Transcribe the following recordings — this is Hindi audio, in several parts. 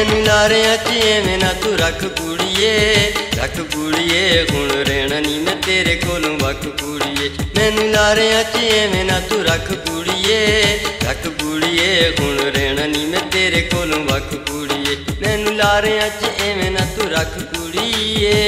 मैनू लारियां च एवें ना तू रख कुड़िए, रख कुड़िए हुण रहना नी मैं तेरे कोलों वख कुड़िए। मैनू लारियां च एवें ना तू रख कुड़िए, रख कुड़िए हुण रहना नी मैं तेरे कोलों वख कुड़िए। मैनू लारियां च एवें ना तू रख कुड़िए।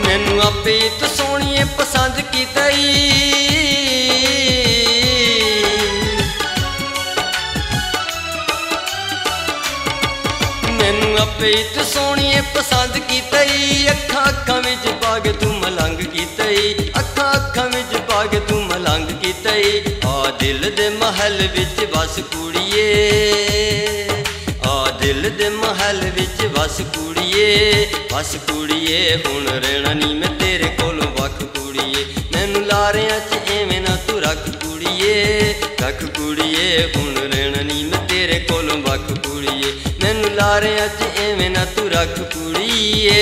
मैनू आपे तो सोहणीए पसंद कीतई, मैनू आपे तो सोहणीए पसंद कीतई। अखां अखां विच पा के तू मलंग कीतई, अखां अखां विच पा के तू मलंग कीतई। आ दिल दे महल विच बस कुड़िए, आ दिल दे महल विच बस कुड़िए, बस कुड़िए हुण रहना नी मैं तेरे कोलों वख कुड़िए। मैनू लारियां च एवें ना तू रख कुड़िए, रख कुड़िए हुण रहना नी मैं तेरे कोलों वख कुड़िए। मैनू लारियां च एवें ना तू रख कुड़िए।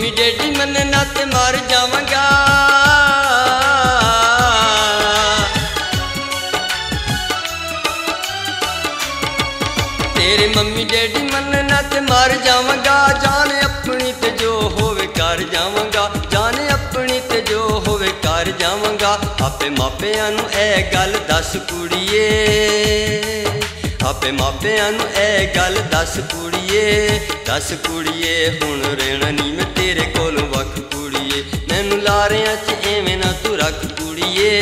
ਮੰਮੀ ਡੈਡੀ ਮੰਨੇ ਨਾ ਤੇ ਮਰ ਜਾਵਾਂਗਾ। तेरे मम्मी डैडी मन ना ते मर जावांगा। जाने अपनी ते जो होवे कर जावांगा। जाने अपनी ते जो होवे कर जावांगा। आपे मापियां नूं ऐ गल दस कुड़िए, आपे मापियां नूं ऐ गल दस कुड़िए। दस कुड़िए हुण रहना नी मैं तेरे कोलों वख कुड़िए। मैनूं लारियां च एवें ना तू रख कुड़िए।